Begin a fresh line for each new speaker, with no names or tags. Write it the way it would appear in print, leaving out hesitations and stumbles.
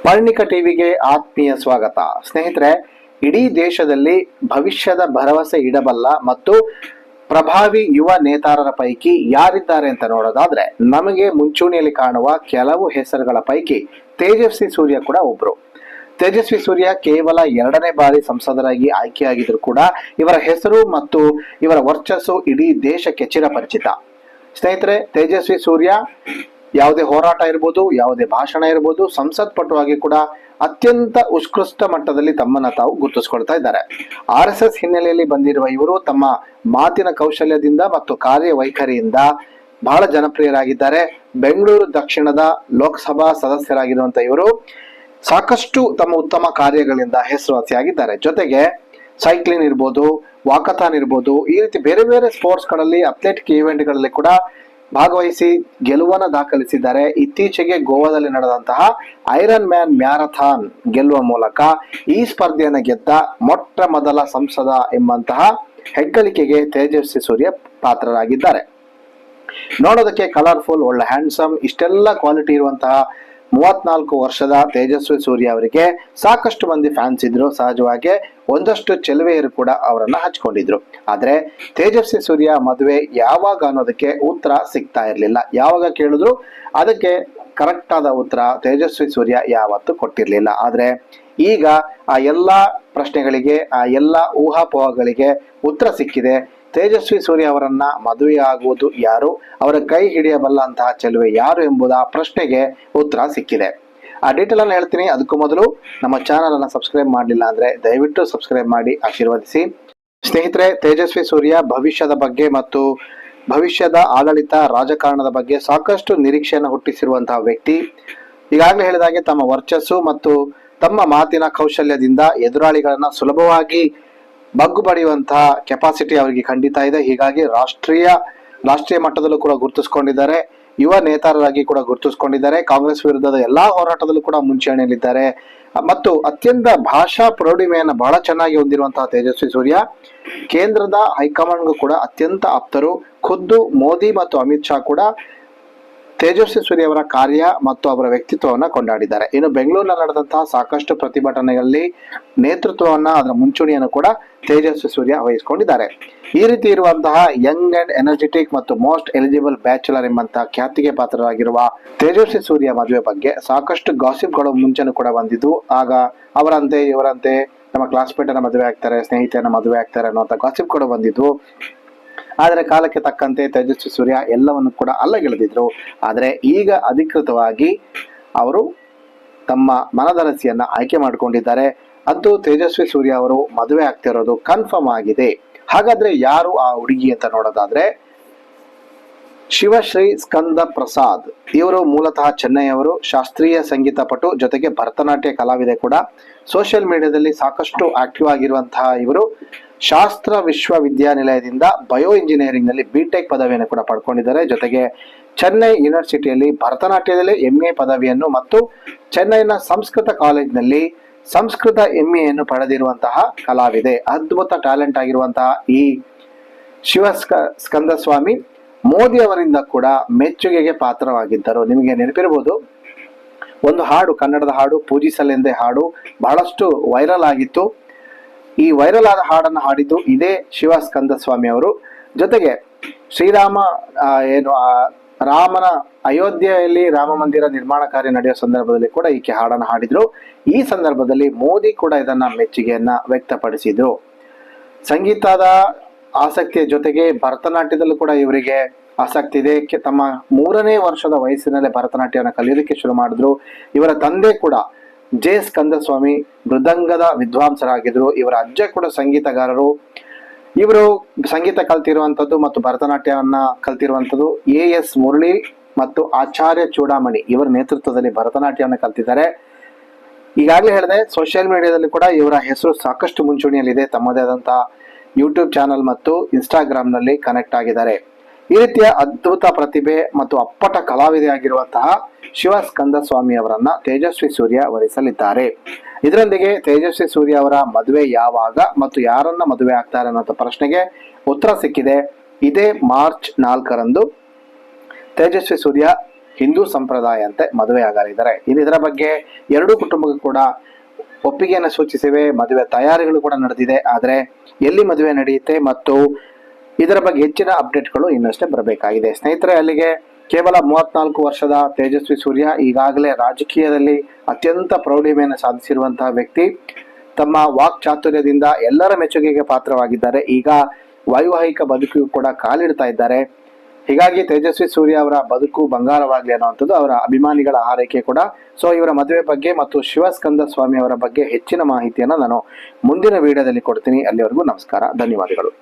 ಪರ್ಣಿಕ ಟಿವಿಗೆ ಆತ್ಮೀಯ ಸ್ವಾಗತ. ಸ್ನೇಹಿತರೆ, ಇಡೀ ದೇಶದಲ್ಲಿ ಭವಿಷ್ಯದ ಭರವಸೆ ಇಡಬಲ್ಲ ಮತ್ತು ಪ್ರಭಾವಿ ಯುವ ನೇತಾರರ ಪೈಕಿ ಯಾರಿದ್ದಾರೆ ಅಂತ ನೋಡೋದಾದ್ರೆ, ನಮಗೆ ಮುಂಚೂಣಿಯಲ್ಲಿ ಕಾಣುವ ಕೆಲವು ಹೆಸರುಗಳ ಪೈಕಿ ತೇಜಸ್ವಿ ಸೂರ್ಯ ಕೂಡ ಒಬ್ರು. ತೇಜಸ್ವಿ ಸೂರ್ಯ ಕೇವಲ 2ನೇ ಬಾರಿ ಸಂಸದರಾಗಿ ಆಯ್ಕೆಯಾಗಿದ್ರು ಕೂಡ ಇವರ ಹೆಸರು ಮತ್ತು ಇವರ ವರ್ಚಸ್ಸು ಇಡೀ ದೇಶಕ್ಕೆ ಚಿರಪರಿಚಿತ. ಸ್ನೇಹಿತರೆ, ತೇಜಸ್ವಿ ಸೂರ್ಯ ಯಾವುದೇ ಹೋರಾಟ ಇರ್ಬೋದು, ಯಾವುದೇ ಭಾಷಣ ಇರ್ಬೋದು, ಸಂಸತ್ಪಟುವಾಗಿ ಕೂಡ ಅತ್ಯಂತ ಉತ್ಕೃಷ್ಟ ಮಟ್ಟದಲ್ಲಿ ತಮ್ಮನ್ನ ತಾವು ಗುರುತಿಸ್ಕೊಳ್ತಾ ಇದ್ದಾರೆ. RSS ಹಿನ್ನೆಲೆಯಲ್ಲಿ ಬಂದಿರುವ ಇವರು ತಮ್ಮ ಮಾತಿನ ಕೌಶಲ್ಯದಿಂದ ಮತ್ತು ಕಾರ್ಯವೈಖರಿಯಿಂದ ಬಹಳ ಜನಪ್ರಿಯರಾಗಿದ್ದಾರೆ. ಬೆಂಗಳೂರು ದಕ್ಷಿಣದ ಲೋಕಸಭಾ ಸದಸ್ಯರಾಗಿರುವಂತ ಇವರು ಸಾಕಷ್ಟು ತಮ್ಮ ಉತ್ತಮ ಕಾರ್ಯಗಳಿಂದ ಹೆಸರುವಾಸಿಯಾಗಿದ್ದಾರೆ. ಜೊತೆಗೆ ಸೈಕ್ಲಿಂಗ್ ಇರ್ಬೋದು, ವಾಕಥಾನ್ ಇರ್ಬೋದು, ಈ ರೀತಿ ಬೇರೆ ಬೇರೆ ಸ್ಪೋರ್ಟ್ಸ್ ಗಳಲ್ಲಿ, ಅಥ್ಲೆಟಿಕ್ ಇವೆಂಟ್ಗಳಲ್ಲಿ ಕೂಡ ಭಾಗವಹಿಸಿ ಗೆಲುವನ್ನು ದಾಖಲಿಸಿದ್ದಾರೆ. ಇತ್ತೀಚೆಗೆ ಗೋವಾದಲ್ಲಿ ನಡೆದಂತಹ ಐರನ್ ಮ್ಯಾನ್ ಮ್ಯಾರಥಾನ್ ಗೆಲ್ಲುವ ಮೂಲಕ ಈ ಸ್ಪರ್ಧೆಯನ್ನು ಗೆದ್ದ ಮೊಟ್ಟ ಮೊದಲ ಸಂಸದ ಎಂಬಂತಹ ಹೆಗ್ಗಳಿಕೆಗೆ ತೇಜಸ್ವಿ ಸೂರ್ಯ ಪಾತ್ರರಾಗಿದ್ದಾರೆ. ನೋಡೋದಕ್ಕೆ ಕಲರ್ಫುಲ್, ಒಳ್ಳೆ ಹ್ಯಾಂಡ್ಸಮ್, ಇಷ್ಟೆಲ್ಲ ಕ್ವಾಲಿಟಿ ಇರುವಂತಹ 34 ವರ್ಷದ ತೇಜಸ್ವಿ ಸೂರ್ಯ ಅವರಿಗೆ ಸಾಕಷ್ಟು ಮಂದಿ ಫ್ಯಾನ್ಸ್ ಇದ್ರು. ಸಹಜವಾಗಿ ಒಂದಷ್ಟು ಚೆಲುವೆಯರು ಕೂಡ ಅವರನ್ನ ಹಚ್ಕೊಂಡಿದ್ರು. ಆದ್ರೆ ತೇಜಸ್ವಿ ಸೂರ್ಯ ಮದುವೆ ಯಾವಾಗ ಅನ್ನೋದಕ್ಕೆ ಉತ್ತರ ಸಿಗ್ತಾ ಇರ್ಲಿಲ್ಲ. ಯಾವಾಗ ಕೇಳಿದ್ರು ಅದಕ್ಕೆ ಕರೆಕ್ಟ್ ಆದ ಉತ್ತರ ತೇಜಸ್ವಿ ಸೂರ್ಯ ಯಾವತ್ತೂ ಕೊಟ್ಟಿರ್ಲಿಲ್ಲ. ಆದ್ರೆ ಈಗ ಆ ಎಲ್ಲಾ ಪ್ರಶ್ನೆಗಳಿಗೆ, ಆ ಎಲ್ಲಾ ಊಹಾಪೋಹಗಳಿಗೆ ಉತ್ತರ ಸಿಕ್ಕಿದೆ. ತೇಜಸ್ವಿ ಸೂರ್ಯ ಅವರನ್ನ ಮದುವೆ ಆಗುವುದು ಯಾರು, ಅವರ ಕೈ ಹಿಡಿಯಬಲ್ಲಂತಹ ಚೆಲುವೆ ಯಾರು ಎಂಬುದ ಪ್ರಶ್ನೆಗೆ ಉತ್ತರ ಸಿಕ್ಕಿದೆ. ಆ ಡೀಟೇಲ್ ಅನ್ನು ಹೇಳ್ತೀನಿ. ಅದಕ್ಕೂ ಮೊದಲು ನಮ್ಮ ಚಾನಲ್ ಅನ್ನ ಸಬ್ಸ್ಕ್ರೈಬ್ ಮಾಡಲಿಲ್ಲ ಅಂದ್ರೆ ದಯವಿಟ್ಟು ಸಬ್ಸ್ಕ್ರೈಬ್ ಮಾಡಿ ಆಶೀರ್ವದಿಸಿ. ಸ್ನೇಹಿತರೆ, ತೇಜಸ್ವಿ ಸೂರ್ಯ ಭವಿಷ್ಯದ ಬಗ್ಗೆ ಮತ್ತು ಭವಿಷ್ಯದ ಆಡಳಿತ, ರಾಜಕಾರಣದ ಬಗ್ಗೆ ಸಾಕಷ್ಟು ನಿರೀಕ್ಷೆಯನ್ನು ಹುಟ್ಟಿಸಿರುವಂತಹ ವ್ಯಕ್ತಿ. ಈಗಾಗಲೇ ಹೇಳಿದಾಗೆ ತಮ್ಮ ವರ್ಚಸ್ಸು ಮತ್ತು ತಮ್ಮ ಮಾತಿನ ಕೌಶಲ್ಯದಿಂದ ಎದುರಾಳಿಗಳನ್ನ ಸುಲಭವಾಗಿ ಬಗ್ಗು ಬಡಿಯುವಂತಹ ಕೆಪಾಸಿಟಿ ಅವರಿಗೆ ಖಂಡಿತ ಇದೆ. ಹೀಗಾಗಿ ರಾಷ್ಟ್ರೀಯ ಮಟ್ಟದಲ್ಲೂ ಕೂಡ ಗುರುತಿಸ್ಕೊಂಡಿದ್ದಾರೆ. ಯುವ ನೇತಾರರಾಗಿ ಕೂಡ ಗುರುತಿಸ್ಕೊಂಡಿದ್ದಾರೆ. ಕಾಂಗ್ರೆಸ್ ವಿರುದ್ಧದ ಎಲ್ಲಾ ಹೋರಾಟದಲ್ಲೂ ಕೂಡ ಮುಂಚೂಣಿಯಲ್ಲಿದ್ದಾರೆ ಮತ್ತು ಅತ್ಯಂತ ಭಾಷಾ ಪ್ರೌಢಿಮೆಯನ್ನು ಬಹಳ ಚೆನ್ನಾಗಿ ಹೊಂದಿರುವಂತಹ ತೇಜಸ್ವಿ ಸೂರ್ಯ ಕೇಂದ್ರದ ಹೈಕಮಾಂಡ್ಗೂ ಕೂಡ ಅತ್ಯಂತ ಆಪ್ತರು. ಖುದ್ದು ಮೋದಿ ಮತ್ತು ಅಮಿತ್ ಶಾ ಕೂಡ ತೇಜಸ್ವಿ ಸೂರ್ಯ ಅವರ ಕಾರ್ಯ ಮತ್ತು ಅವರ ವ್ಯಕ್ತಿತ್ವವನ್ನ ಕೊಂಡಾಡಿದ್ದಾರೆ. ಇನ್ನು ಬೆಂಗಳೂರಿನಲ್ಲಿ ನಡೆದಂತಹ ಸಾಕಷ್ಟು ಪ್ರತಿಭಟನೆಗಳಲ್ಲಿ ನೇತೃತ್ವವನ್ನ, ಅದರ ಮುಂಚೂಣಿಯನ್ನು ಕೂಡ ತೇಜಸ್ವಿ ಸೂರ್ಯ ವಹಿಸಿಕೊಂಡಿದ್ದಾರೆ. ಈ ರೀತಿ ಇರುವಂತಹ ಯಂಗ್ ಅಂಡ್ ಎನರ್ಜೆಟಿಕ್ ಮತ್ತು ಮೋಸ್ಟ್ ಎಲಿಜಿಬಲ್ ಬ್ಯಾಚುಲರ್ ಎಂಬಂತಹ ಖ್ಯಾತಿಗೆ ಪಾತ್ರರಾಗಿರುವ ತೇಜಸ್ವಿ ಸೂರ್ಯ ಮದುವೆ ಬಗ್ಗೆ ಸಾಕಷ್ಟು ಗಾಸಿಪ್ಗಳು ಮುಂಚೆನೂ ಕೂಡ ಬಂದಿದ್ವು. ಆಗ ಅವರಂತೆ ಇವರಂತೆ ನಮ್ಮ ಕ್ಲಾಸ್ಮೇಟ್ ಅನ್ನ ಮದುವೆ ಆಗ್ತಾರೆ, ಸ್ನೇಹಿತೆಯನ್ನ ಮದುವೆ ಆಗ್ತಾರೆ ಅನ್ನುವಂಥ ಗಾಸಿಪ್ಗಳು ಬಂದಿದ್ವು. ಆದರೆ ಕಾಲಕ್ಕೆ ತಕ್ಕಂತೆ ತೇಜಸ್ವಿ ಸೂರ್ಯ ಎಲ್ಲವನ್ನು ಕೂಡ ಅಲ್ಲಗೆಳೆದಿದ್ರು. ಆದರೆ ಈಗ ಅಧಿಕೃತವಾಗಿ ಅವರು ತಮ್ಮ ಮನದರಸಿಯನ್ನ ಆಯ್ಕೆ ಮಾಡಿಕೊಂಡಿದ್ದಾರೆ. ಅಂತೂ ತೇಜಸ್ವಿ ಸೂರ್ಯ ಅವರು ಮದುವೆ ಆಗ್ತಿರೋದು ಕನ್ಫರ್ಮ್ ಆಗಿದೆ. ಹಾಗಾದ್ರೆ ಯಾರು ಆ ಹುಡುಗಿ ಅಂತ ನೋಡೋದಾದ್ರೆ, ಶಿವಶ್ರೀ ಸ್ಕಂದ ಪ್ರಸಾದ್. ಇವರು ಮೂಲತಃ ಚೆನ್ನೈಯವರು, ಶಾಸ್ತ್ರೀಯ ಸಂಗೀತ ಪಟು, ಜೊತೆಗೆ ಭರತನಾಟ್ಯ ಕಲಾವಿದೆ ಕೂಡ. ಸೋಷಿಯಲ್ ಮೀಡಿಯಾದಲ್ಲಿ ಸಾಕಷ್ಟು ಆಕ್ಟಿವ್ ಆಗಿರುವಂತಹ ಇವರು ಶಾಸ್ತ್ರ ವಿಶ್ವವಿದ್ಯಾನಿಲಯದಿಂದ ಬಯೋ ಇಂಜಿನಿಯರಿಂಗ್ ನಲ್ಲಿ BTech ಪದವಿಯನ್ನು ಕೂಡ ಪಡ್ಕೊಂಡಿದ್ದಾರೆ. ಜೊತೆಗೆ ಚೆನ್ನೈ ಯೂನಿವರ್ಸಿಟಿಯಲ್ಲಿ ಭರತನಾಟ್ಯದಲ್ಲಿ MA ಪದವಿಯನ್ನು ಮತ್ತು ಚೆನ್ನೈನ ಸಂಸ್ಕೃತ ಕಾಲೇಜಿನಲ್ಲಿ ಸಂಸ್ಕೃತ MA ಯನ್ನು ಪಡೆದಿರುವಂತಹ ಕಲಾವಿದೆ. ಅದ್ಭುತ ಟ್ಯಾಲೆಂಟ್ ಆಗಿರುವಂತಹ ಈ ಸ್ಕಂದಸ್ವಾಮಿ ಮೋದಿ ಅವರಿಂದ ಕೂಡ ಮೆಚ್ಚುಗೆಗೆ ಪಾತ್ರವಾಗಿದ್ದರು. ನಿಮಗೆ ನೆನಪಿರಬಹುದು, ಒಂದು ಹಾಡು, ಕನ್ನಡದ ಹಾಡು, ಪೂಜಿಸಲೆಂದೇ ಹಾಡು ಬಹಳಷ್ಟು ವೈರಲ್ ಆಗಿತ್ತು. ಈ ವೈರಲ್ ಆದ ಹಾಡನ್ನು ಹಾಡಿದ್ದು ಇದೇ ಸ್ಕಂದಸ್ವಾಮಿ ಅವರು. ಜೊತೆಗೆ ಶ್ರೀರಾಮ ರಾಮನ ಅಯೋಧ್ಯೆಯಲ್ಲಿ ರಾಮ ಮಂದಿರ ನಿರ್ಮಾಣ ಕಾರ್ಯ ನಡೆಯುವ ಸಂದರ್ಭದಲ್ಲಿ ಕೂಡ ಈಕೆ ಹಾಡನ್ನು ಹಾಡಿದ್ರು. ಈ ಸಂದರ್ಭದಲ್ಲಿ ಮೋದಿ ಕೂಡ ಇದನ್ನ ಮೆಚ್ಚುಗೆಯನ್ನ ವ್ಯಕ್ತಪಡಿಸಿದ್ರು. ಸಂಗೀತದ ಆಸಕ್ತಿಯ ಜೊತೆಗೆ ಭರತನಾಟ್ಯದಲ್ಲೂ ಕೂಡ ಇವರಿಗೆ ಆಸಕ್ತಿ ಇದೆ. ತಮ್ಮ 3ನೇ ವರ್ಷದ ವಯಸ್ಸಿನಲ್ಲೇ ಭರತನಾಟ್ಯವನ್ನು ಕಲಿಯೋದಕ್ಕೆ ಶುರು ಮಾಡಿದ್ರು. ಇವರ ತಂದೆ ಕೂಡ ಸ್ಕಂದಸ್ವಾಮಿ ಮೃದಂಗದ ವಿದ್ವಾಂಸರಾಗಿದ್ರು. ಇವರ ಅಜ್ಜ ಕೂಡ ಸಂಗೀತಗಾರರು. ಇವರು ಸಂಗೀತ ಕಲ್ತಿರುವಂತದ್ದು ಮತ್ತು ಭರತನಾಟ್ಯವನ್ನ ಕಲ್ತಿರುವಂತದ್ದು AS ಮುರಳಿ ಮತ್ತು ಆಚಾರ್ಯ ಚೂಡಾಮಣಿ ಇವರ ನೇತೃತ್ವದಲ್ಲಿ ಭರತನಾಟ್ಯವನ್ನು ಕಲ್ತಿದ್ದಾರೆ. ಈಗಾಗಲೇ ಹೇಳಿದೆ, ಸೋಷಿಯಲ್ ಮೀಡಿಯಾದಲ್ಲಿ ಕೂಡ ಇವರ ಹೆಸರು ಸಾಕಷ್ಟು ಮುಂಚೂಣಿಯಲ್ಲಿದೆ. ತಮ್ಮದೇ ಆದಂತಹ ಯೂಟ್ಯೂಬ್ ಚಾನಲ್ ಮತ್ತು ಇನ್ಸ್ಟಾಗ್ರಾಮ್ ನಲ್ಲಿ ಕನೆಕ್ಟ್ ಆಗಿದ್ದಾರೆ. ಈ ರೀತಿಯ ಅದ್ಭುತ ಪ್ರತಿಭೆ ಮತ್ತು ಅಪ್ಪಟ ಕಲಾವಿದೆ ಆಗಿರುವಂತಹ ಸ್ಕಂದಸ್ವಾಮಿ ಅವರನ್ನ ತೇಜಸ್ವಿ ಸೂರ್ಯ ವರಿಸಲಿದ್ದಾರೆ. ಇದರೊಂದಿಗೆ ತೇಜಸ್ವಿ ಸೂರ್ಯ ಅವರ ಮದುವೆ ಯಾವಾಗ ಮತ್ತು ಯಾರನ್ನ ಮದುವೆ ಆಗ್ತಾರೆ ಅನ್ನೋ ಪ್ರಶ್ನೆಗೆ ಉತ್ತರ ಸಿಕ್ಕಿದೆ. ಇದೇ ಮಾರ್ಚ್ 4ರಂದು ತೇಜಸ್ವಿ ಸೂರ್ಯ ಹಿಂದೂ ಸಂಪ್ರದಾಯ ಅಂತೆ ಮದುವೆ ಆಗಲಿದ್ದಾರೆ. ಇದರ ಬಗ್ಗೆ ಎರಡೂ ಕುಟುಂಬಗಳು ಕೂಡ ಒಪ್ಪಿಗೆಯನ್ನು ಸೂಚಿಸಿವೆ. ಮದುವೆ ತಯಾರಿಗಳು ಕೂಡ ನಡೆದಿದೆ. ಆದರೆ ಎಲ್ಲಿ ಮದುವೆ ನಡೆಯುತ್ತೆ ಮತ್ತು ಇದರ ಬಗ್ಗೆ ಹೆಚ್ಚಿನ ಅಪ್ಡೇಟ್ಗಳು ಇನ್ನಷ್ಟೇ ಬರಬೇಕಾಗಿದೆ. ಸ್ನೇಹಿತರೆ, ಅಲ್ಲಿಗೆ ಕೇವಲ 34 ವರ್ಷದ ತೇಜಸ್ವಿ ಸೂರ್ಯ ಈಗಾಗಲೇ ರಾಜಕೀಯದಲ್ಲಿ ಅತ್ಯಂತ ಪ್ರೌಢಿಮೆಯನ್ನು ಸಾಧಿಸಿರುವಂತಹ ವ್ಯಕ್ತಿ. ತಮ್ಮ ವಾಕ್ ಚಾತುರ್ಯದಿಂದ ಎಲ್ಲರ ಮೆಚ್ಚುಗೆಗೆ ಪಾತ್ರವಾಗಿದ್ದಾರೆ. ಈಗ ವೈವಾಹಿಕ ಬದುಕಿಗೂ ಕೂಡ ಕಾಲಿಡ್ತಾ ಇದ್ದಾರೆ. ಹೀಗಾಗಿ ತೇಜಸ್ವಿ ಸೂರ್ಯ ಅವರ ಬದುಕು ಬಂಗಾರವಾಗಲಿ ಅನ್ನುವಂಥದ್ದು ಅವರ ಅಭಿಮಾನಿಗಳ ಹಾರೈಕೆ ಕೂಡ. ಸೊ ಇವರ ಮದುವೆ ಬಗ್ಗೆ ಮತ್ತು ಶಿವಸ್ಕಂದ ಸ್ವಾಮಿ ಅವರ ಬಗ್ಗೆ ಹೆಚ್ಚಿನ ಮಾಹಿತಿಯನ್ನು ನಾನು ಮುಂದಿನ ವಿಡಿಯೋದಲ್ಲಿ ಕೊಡ್ತೀನಿ. ಅಲ್ಲಿವರೆಗೂ ನಮಸ್ಕಾರ, ಧನ್ಯವಾದಗಳು.